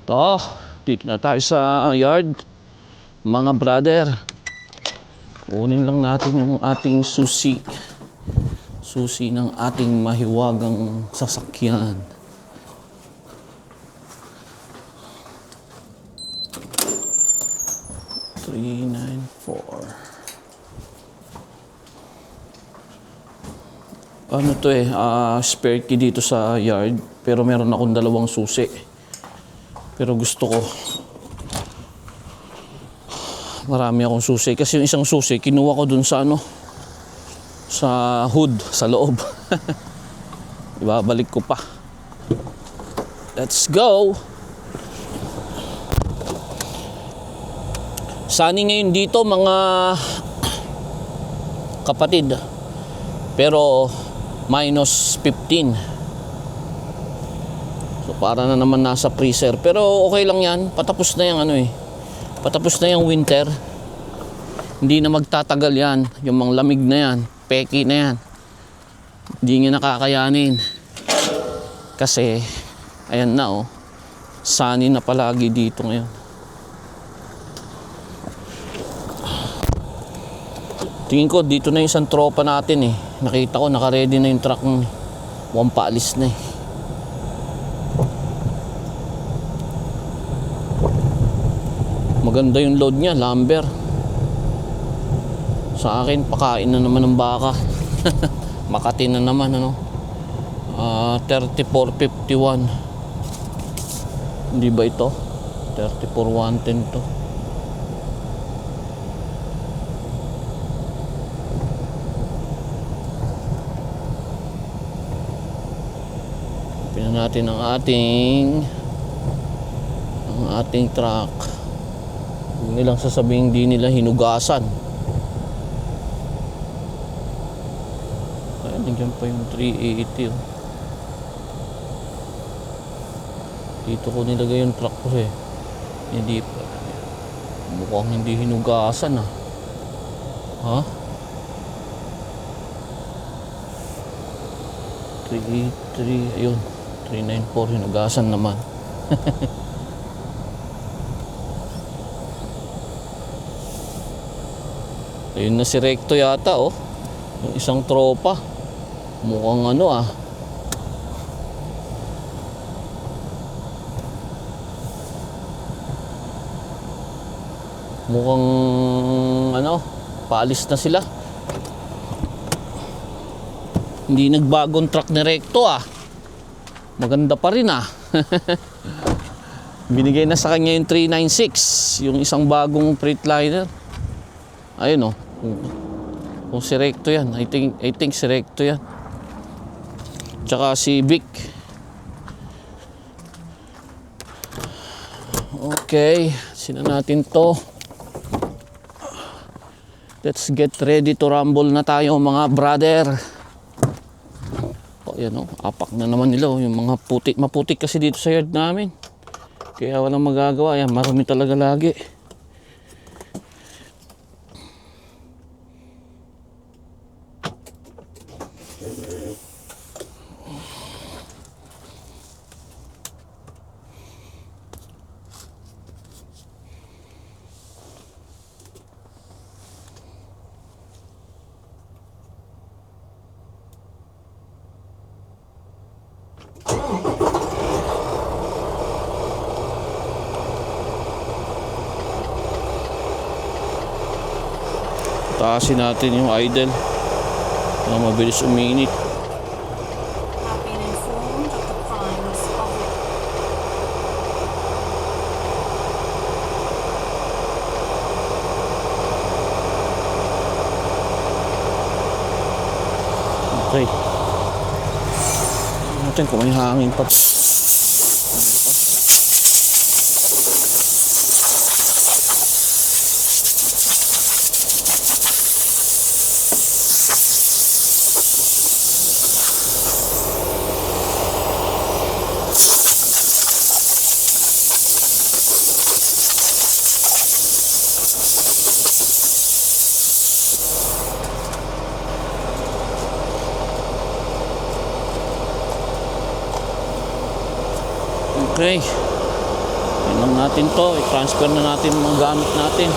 To, dito na tayo sa yard. Mga brother, kunin lang natin yung ating susi. Susi ng ating mahiwagang sasakyan. Ano to spare key dito sa yard, pero meron akong dalawang susi. Pero gusto ko marami akong susi kasi yung isang susi kinuha ko dun sa sa hood sa loob. Ibabalik ko pa. Let's go. Sunny ngayon dito mga kapatid, pero minus 15. So para na naman nasa freezer, pero okay lang yan. Patapos na yung patapos na yung winter. Hindi na magtatagal yan. Yung mga lamig na yan, peki na yan, hindi nga nakakayanin. Kasi ayan na sunny na palagi dito ngayon. Tingin ko dito na yung isang tropa natin Nakita ko naka-ready na yung truck ng paalis na Maganda yung load niya, lumber. Sa akin, pakain na naman ng baka. Makati na naman 3451. Hindi ba ito? 34110 to. Pinan natin ang ating truck. Huwag nilang sasabihin di nila hinugasan. Kaya nandiyan pa yung 380 Dito ko nilagay yung truck ko Hindi pa. Mukhang hindi hinugasan Ha? 383, ayun. 394 hinugasan naman. Ayun na si Recto yata yung isang tropa. Mukhang mukhang paalis na sila. Hindi nagbagong truck ni Recto Maganda pa rin Binigay na sa kanya yung 396, yung isang bagong Freightliner. Ayun kung si Recto yan. I think si Recto yan. Tsaka si Vic. Okay, sina natin to. Let's get ready to rumble na tayo mga brother. Yan apak na naman nila yung mga maputik kasi dito sa yard namin. Kaya walang magagawa yan, marami talaga lagi. Taasin natin yung idle na mabilis uminit. Okay. Natin kung may hangin pa. Okay. Yan lang natin to. I-transfer na natin yung mga gamit natin.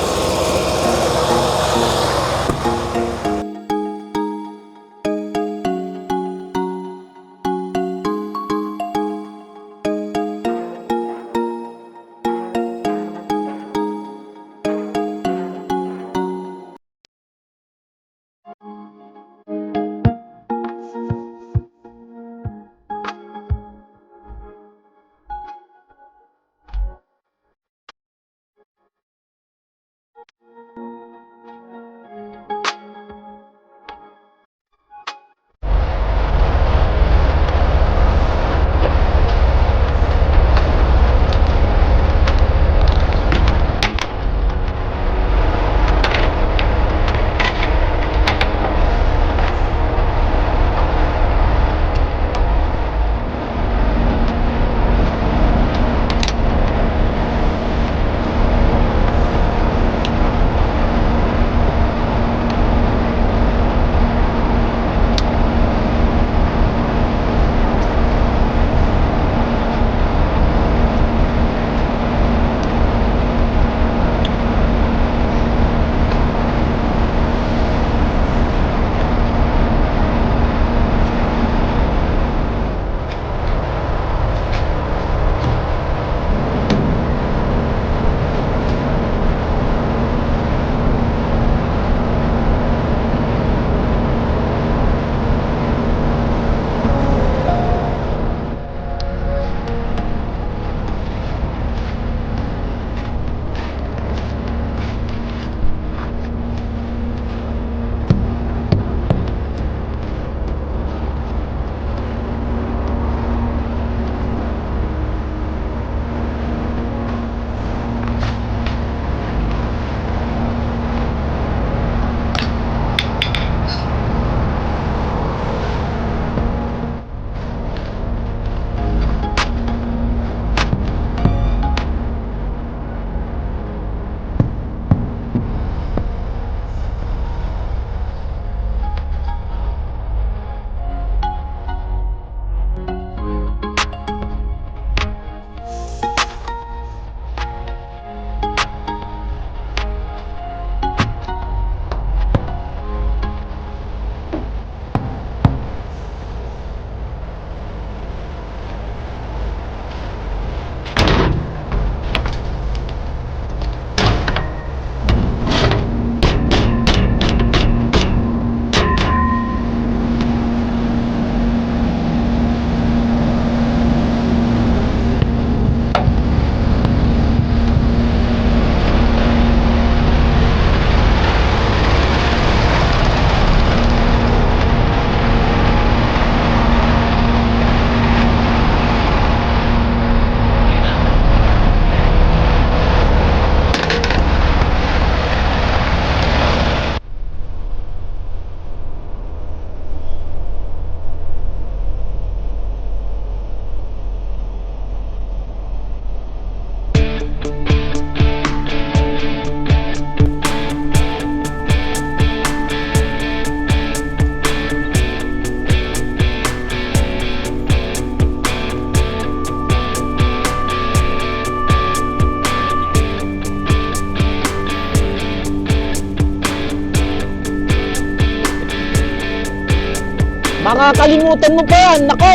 Makakalimutan mo pa yan, nako!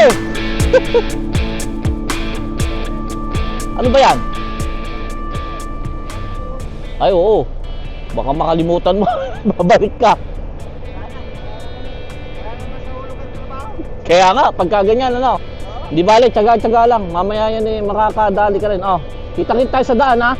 Ano ba yan? Ay, oo. Baka makalimutan mo, babalik ka. Kaya nga, pagka ganyan, ano? Di bale, tsaga-tsaga lang. Mamaya yan eh, makakadali ka rin. Oh, kita-kita tayo sa daan, ha?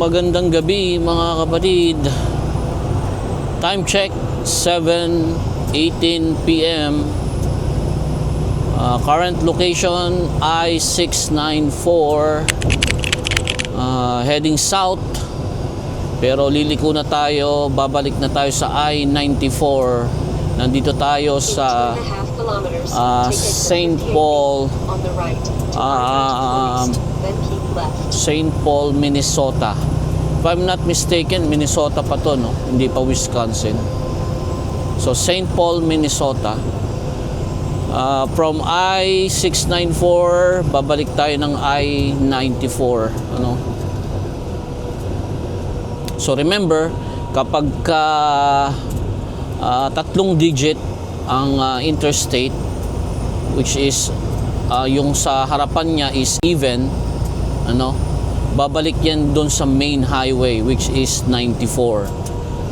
magandang gabi mga kapatid. Time check 7:18 p.m. Current location I-694, heading south, pero liliko na tayo, babalik na tayo sa I-94. Nandito tayo sa St. Paul, St. Paul, Minnesota. If I'm not mistaken, Minnesota pa to, no? Hindi pa Wisconsin. So St. Paul, Minnesota. From I-694, babalik tayo ng I-94, ano? So remember, kapag tatlong digit ang interstate, which is yung sa harapan niya is even, ano, babalik yan doon sa main highway, which is 94.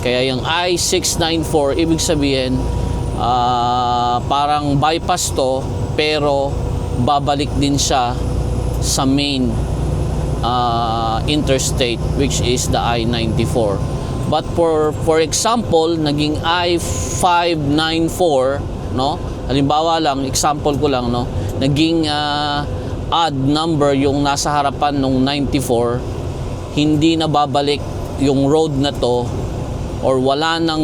Kaya yung I-694, ibig sabihin parang bypass to, pero babalik din siya sa main interstate, which is the I-94. But for example, naging I-594, no? Halimbawa lang, example ko lang, no? Naging odd number yung nasa harapan nung 94, hindi na babalik yung road na to, or wala nang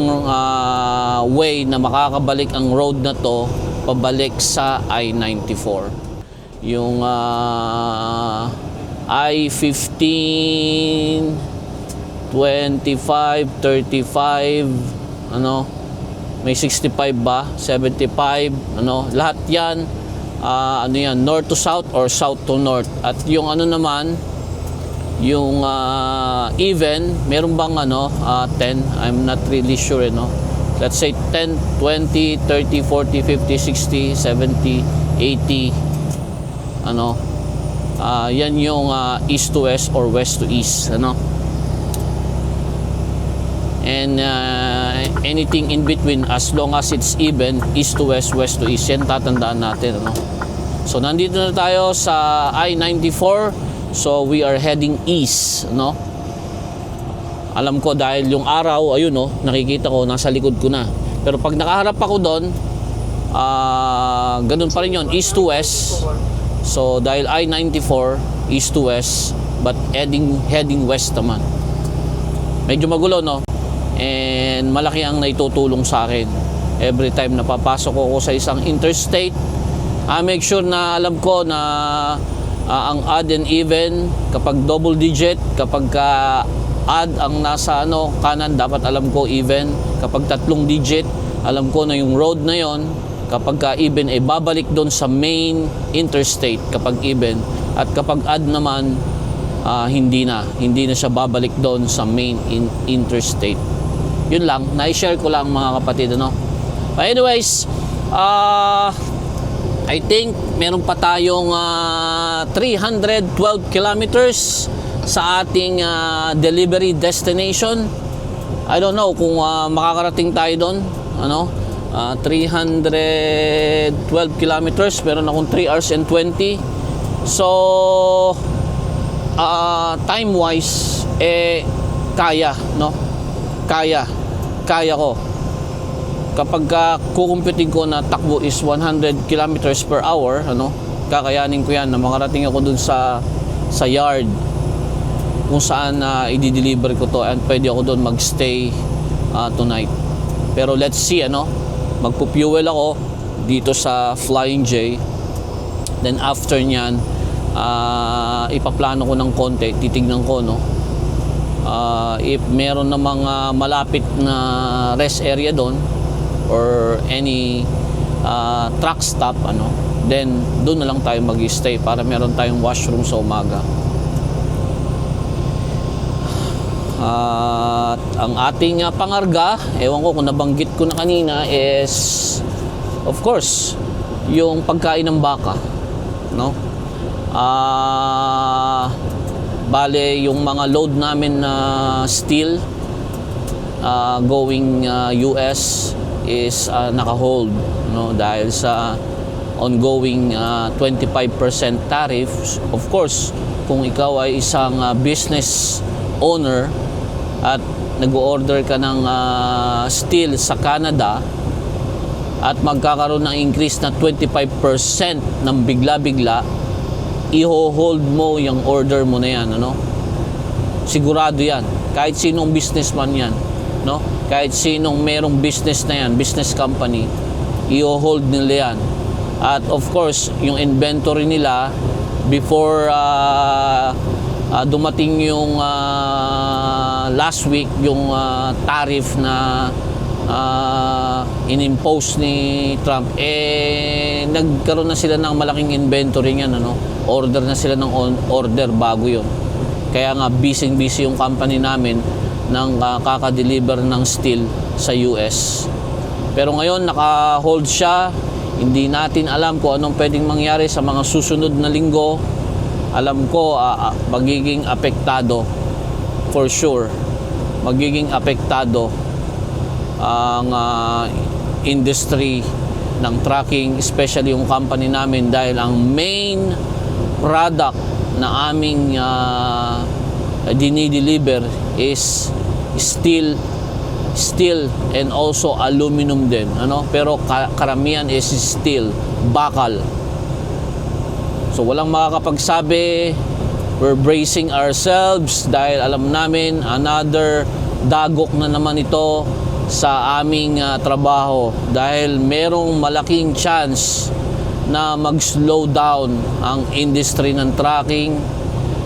way na makakabalik ang road na to pabalik sa I-94. Yung I-15, 25, 35, ano, may 65 ba, 75, ano, lahat yan, ano yan, north to south or south to north. At yung ano naman, yung even, meron bang ano, 10? I'm not really sure, no? Let's say 10, 20, 30, 40, 50, 60, 70, 80, ano, yan yung east to west or west to east, ano? And anything in between, as long as it's even, east to west, west to east, yan tatandaan natin, ano? So nandito na tayo sa I-94. So we are heading east, no? Alam ko dahil yung araw, ayun, no, nakikita ko nasa likod ko na. Pero pag nakaharap ako doon, ganun pa rin yun, east to west. So dahil I-94, east to west, but heading west naman. Medyo magulo, no? And malaki ang naitutulong sa akin every time na papasok ako sa isang interstate. Make sure na alam ko na ang odd and even, kapag double digit, kapag odd ang nasa ano, kanan, dapat alam ko even. Kapag tatlong digit, alam ko na yung road na yon. Kapag even, babalik doon sa main interstate kapag even. At kapag odd naman, hindi na siya babalik doon sa main interstate. Yun lang, na-share ko lang mga kapatid, ano. But anyways, I think meron pa tayong 312 kilometers sa ating delivery destination. I don't know kung makakarating tayo doon, ano, 312 kilometers, meron akong 3 hours and 20. So time wise, kaya, no? Kaya ko. Kapag kukumputin ko na takbo is 100 kilometers per hour, ano, kakayanin ko yan na makarating ako dun sa yard kung saan i-deliver ko to, and pwede ako dun magstay tonight. Pero let's see, ano, magpo-fuel ako dito sa Flying J. Then after nyan, ipaplano ko ng konti, titignan ko, no, if meron na mga malapit na rest area doon or any truck stop, ano, then doon na lang tayo mag-stay para meron tayong washroom sa umaga. At ang ating pangarga, ewan ko kung nabanggit ko na kanina, is of course yung pagkain ng baka, no? Bale, yung mga load namin na steel going US is naka-hold, no, dahil sa ongoing 25% tariffs. Of course, kung ikaw ay isang business owner at nag-order ka ng steel sa Canada at magkakaroon ng increase na 25% ng bigla-bigla, i-hold mo yung order mo na yan, ano? Sigurado yan. Kahit sinong businessman yan, no? Kahit sinong merong business na yan, business company, i-hold nila yan. At of course, yung inventory nila, before dumating yung last week, yung tariff na inimpose ni Trump, nagkaroon na sila ng malaking inventory niyan, ano? Order na sila ng order bago yun. Kaya nga busy yung company namin ng kaka-deliver ng steel sa US. Pero ngayon naka-hold siya. Hindi natin alam kung anong pwedeng mangyari sa mga susunod na linggo. Alam ko magiging apektado for sure. Magiging apektado ang industry ng trucking, especially yung company namin, dahil ang main product na aming dinideliver is steel and also aluminum din, ano? Pero karamihan is steel, bakal. So walang makakapagsabi. We're bracing ourselves dahil alam namin another dagok na naman ito sa aming trabaho, dahil merong malaking chance na mag-slow down ang industry ng trucking,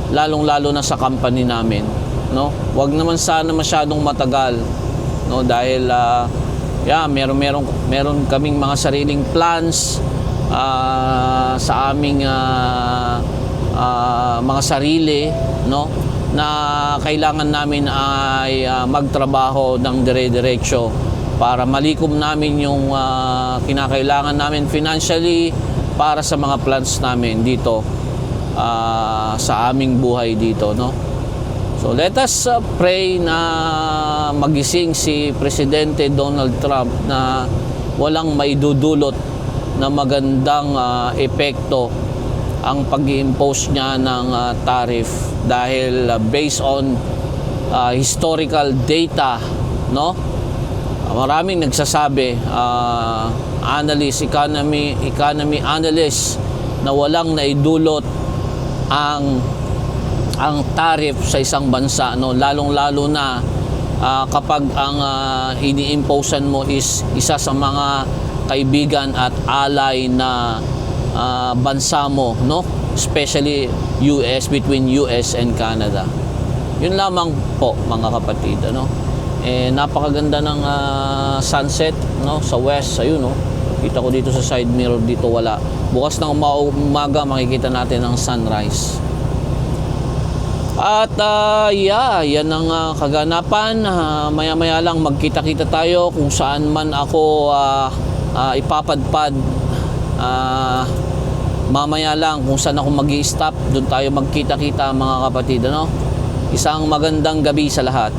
lalong-lalo na sa company namin, no? Wag naman sana masyadong matagal, no? Dahil meron kaming mga sariling plans sa aming mga sarili, no? Na kailangan namin ay magtrabaho ng dire-diretso para malikom namin yung kinakailangan namin financially para sa mga plans namin dito sa aming buhay dito, no? So let us pray na magising si Presidente Donald Trump na walang maidudulot na magandang epekto ang pag-i-impose niya ng tariff, dahil based on historical data, no? Maraming nagsasabi, economy analysts, na walang naidulot ang tariff sa isang bansa, no? Lalong-lalo na kapag ang ini-imposean mo is isa sa mga kaibigan at alay na bansa mo, no? Especially between US and Canada. Yun lamang po, mga kapatid, ano? Napakaganda ng sunset, no, sa west. Ayun, no, kita ko dito sa side mirror, dito wala. Bukas ng umaga makikita natin ang sunrise. At yan ang kaganapan. Maya-maya lang magkita-kita tayo kung saan man ako ipapadpad. Mamaya lang kung saan ako mag-i-stop, doon tayo magkita-kita, mga kapatid, ano? Isang magandang gabi sa lahat.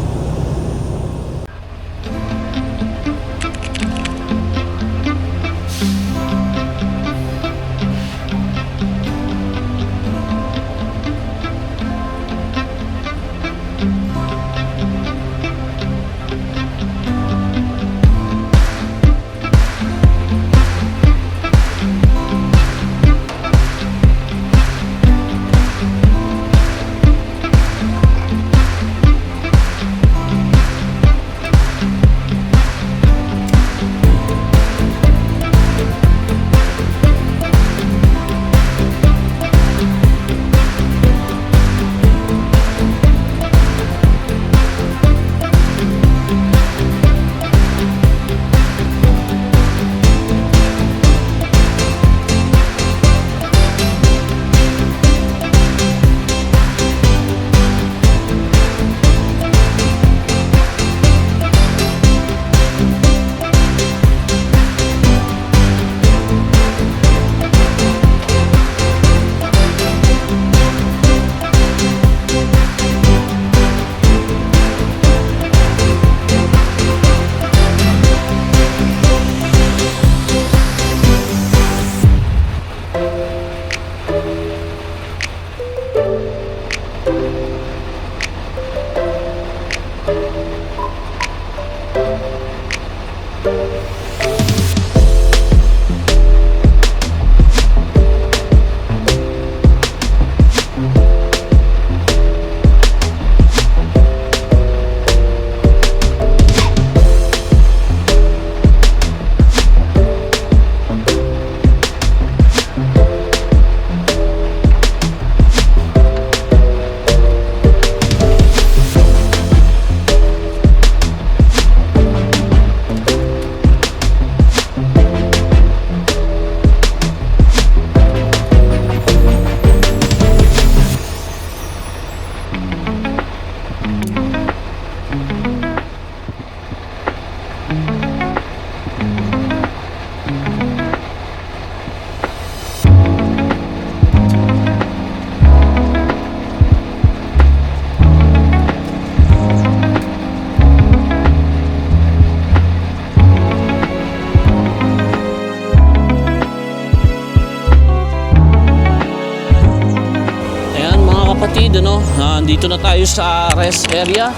kapatid, dito na tayo sa rest area.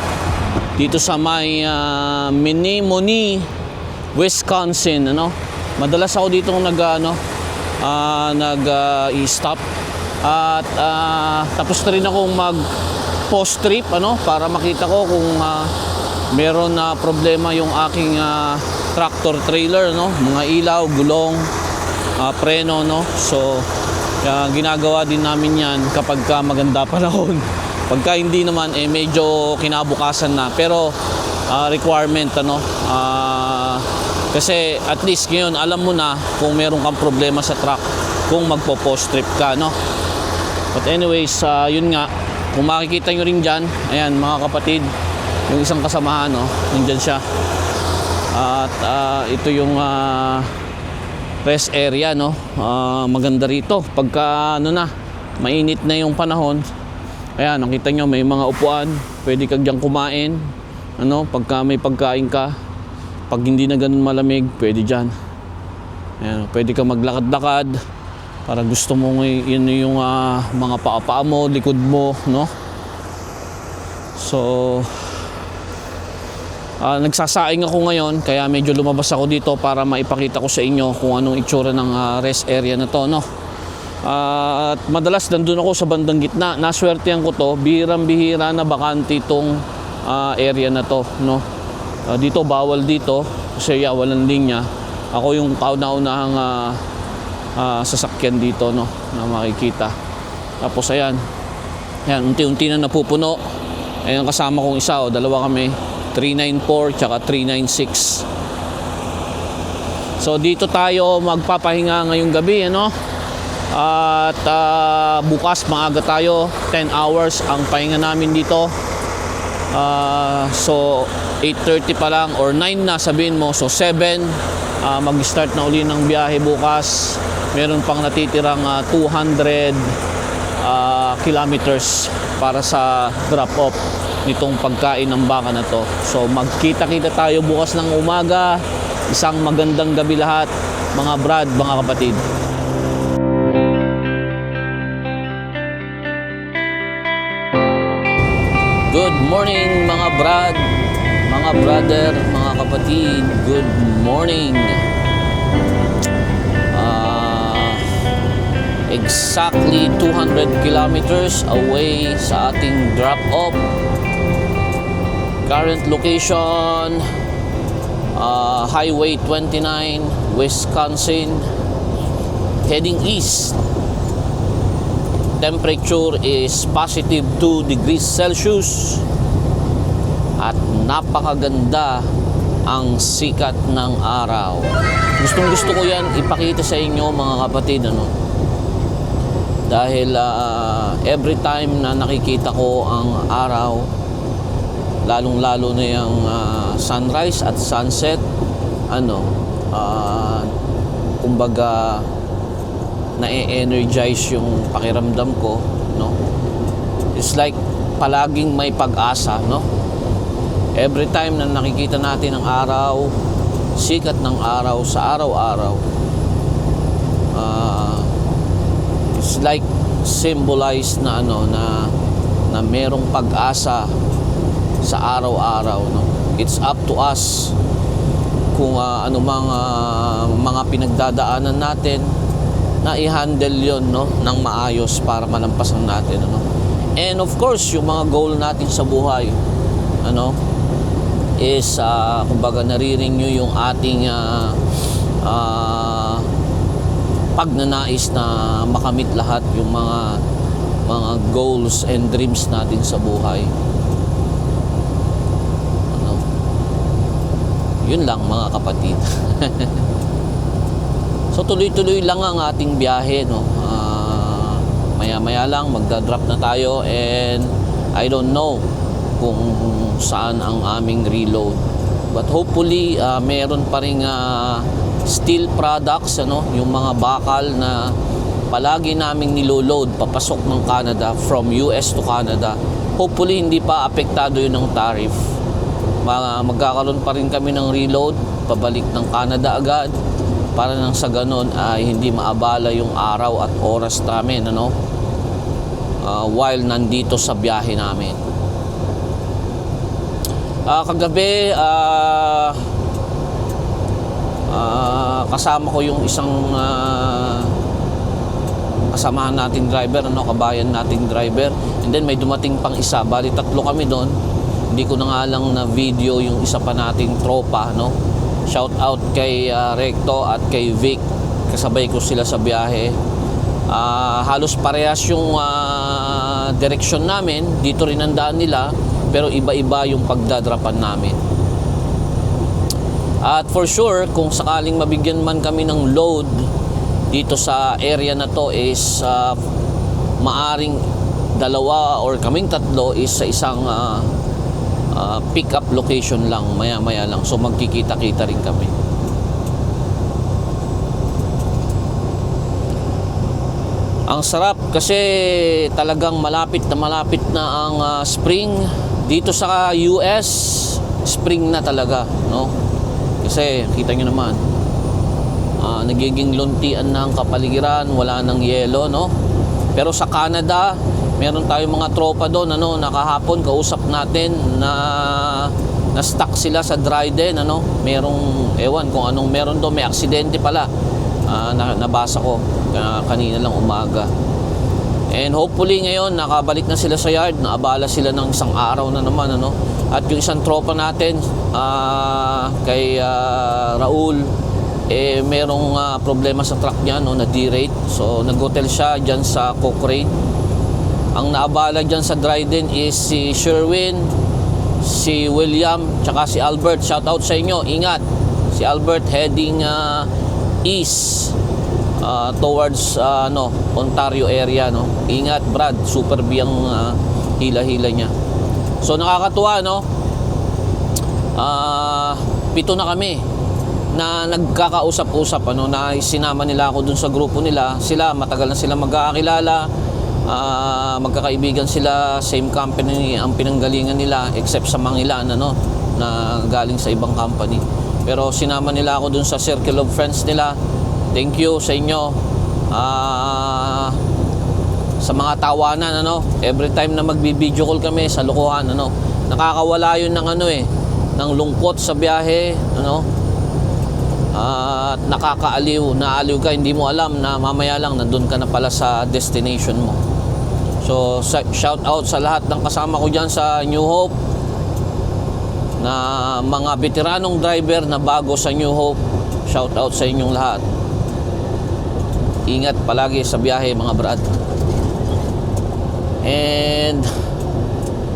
Dito sa may Menominee, Wisconsin, Madalas ako dito nag-i-stop. At tapos na rin akong mag-post trip, para makita ko kung meron na problema yung aking tractor trailer, mga ilaw, gulong, preno, So ginagawa din namin yan kapag maganda panahon. Pagka hindi naman, medyo kinabukasan na. Pero requirement, kasi at least ngayon alam mo na kung meron kang problema sa truck kung magpo-post trip ka, But anyways, yun nga, kung makikita nyo rin dyan, ayan mga kapatid, yung isang kasamahan, nandyan siya. At ito yung rest area, maganda rito pagka mainit na yung panahon. Ayan, nakita nyo may mga upuan, pwede kang dyan kumain, pagka may pagkain ka. Pag hindi na ganun malamig, pwede dyan. Ayan, pwede kang maglakad-lakad para gusto mo yun yung mga paa mo, likod mo, So nagsasaing ako ngayon, kaya medyo lumabas ako dito para maipakita ko sa inyo kung anong itsura ng rest area na to, At madalas nandun ako sa bandang gitna. Naswertehan ko to, bihirang-bihira na bakante itong area na to, Dito bawal dito kasi walang linya. Ako yung kauna-unahang sasakyan dito, na makikita. Tapos ayan, unti-unti na napupuno. Ayan, kasama kong isa, dalawa kami, 394 tsaka 396. So dito tayo magpapahinga ngayong gabi, At bukas maaga tayo, 10 hours ang pahinga namin dito. So 8:30 pa lang or 9 na sabihin mo, so 7 mag-start na uli ng biyahe bukas. Meron pang natitirang 200 kilometers para sa drop-off nitong pagkain ng baka na to. So magkita-kita tayo bukas ng umaga. Isang magandang gabi lahat, mga brad, mga kapatid. Good morning mga brad, mga brother, mga kapatid. Good morning. Exactly 200 kilometers away sa ating drop-off. Current location, Highway 29, Wisconsin. Heading east. Temperature is positive 2 degrees Celsius. At napakaganda ang sikat ng araw. Gustong gusto ko yan ipakita sa inyo mga kapatid, Dahil every time na nakikita ko ang araw, lalong-lalo na yung sunrise at sunset, kumbaga na-energize yung pakiramdam ko, It's like palaging may pag-asa, Every time na nakikita natin ang araw, sikat ng araw sa araw-araw, it's like symbolized na na merong pag-asa sa araw-araw, It's up to us kung mga pinagdadaanan natin na i-handle yon ng maayos para malampasan natin, And of course, yung mga goal natin sa buhay, is kumbaga nare-renew yung ating pagnanais na makamit lahat yung mga goals and dreams natin sa buhay. Yun lang mga kapatid. So tuloy-tuloy lang ang ating biyahe, maya-maya lang magda-drop na tayo, and I don't know kung saan ang aming reload, but hopefully meron pa ring steel products, yung mga bakal na palagi naming niloload papasok ng Canada, from US to Canada. Hopefully hindi pa apektado yun ng tariff. Magkakaroon pa rin kami ng reload pabalik ng Canada agad, para nang sa ganon ay hindi maabala yung araw at oras namin, while nandito sa biyahe namin. Kagabi, kasama ko yung isang kasamahan nating driver, kabayan nating driver, and then may dumating pang isa, bali 3 kami doon. Hindi ko na nga lang na video yung isa pa nating tropa, shout out kay Recto at kay Vic, kasabay ko sila sa biyahe. Halos parehas yung direksyon namin, dito rin ang daan nila, pero iba-iba yung pagdadrapan namin. At for sure, kung sakaling mabigyan man kami ng load dito sa area na to is maaring 2 or kaming 3 is sa isang pick up location lang, maya-maya lang. So magkikita-kita rin kami. Ang sarap kasi talagang malapit na ang spring dito sa US. Spring na talaga, kasi kita nyo naman, nagiging luntian na ang kapaligiran, wala nang yelo, pero sa Canada meron tayong mga tropa doon, nakahapon kausap natin na stuck sila sa Dryden, merong ewan kung anong meron doon, may aksidente pala. Nabasa ko kanina lang umaga. And hopefully ngayon nakabalik na sila sa yard, naabala sila ng isang araw na naman, At yung isang tropa natin, kay Raul, merong problema sa truck niya, na derate. So nag-hotel siya dyan sa Cochrane. Ang naabala dyan sa Dryden is si Sherwin, si William, tsaka si Albert. Shout out sa inyo, ingat. Si Albert heading east towards Ontario area, Ingat Brad, super biyang hila-hila niya. So nakakatuwa, 7 na kami na nagkakausap-usap, na sinama nila ako dun sa grupo nila. Sila matagal na sila magkakakilala, magkakaibigan sila, same company ang pinanggalingan nila except sa mga ilan na galing sa ibang company. Pero sinama nila ako dun sa circle of friends nila. Thank you sa inyo. Sa mga tawanan, every time na magbi-video call kami sa lokohan, nakakawala yun ng ng lungkot sa biyahe, at nakakaaliw, naaliw ka, hindi mo alam na mamaya lang nandun ka na pala sa destination mo. So shout out sa lahat ng kasama ko dyan sa New Hope, na mga veteranong driver na bago sa New Hope. Shout out sa inyong lahat. Ingat palagi sa biyahe, mga brad. And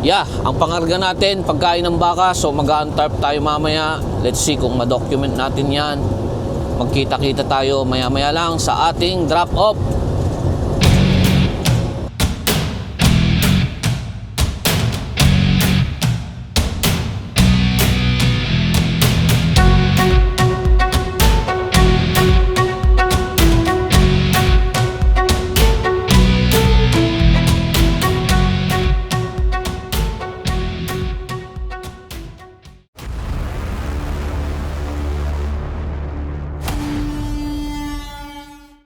ang pangarga natin, pagkain ng baka. So mag-a-untarp tayo mamaya. Let's see kung ma-document natin yan. Magkita-kita tayo maya-maya lang sa ating drop-off.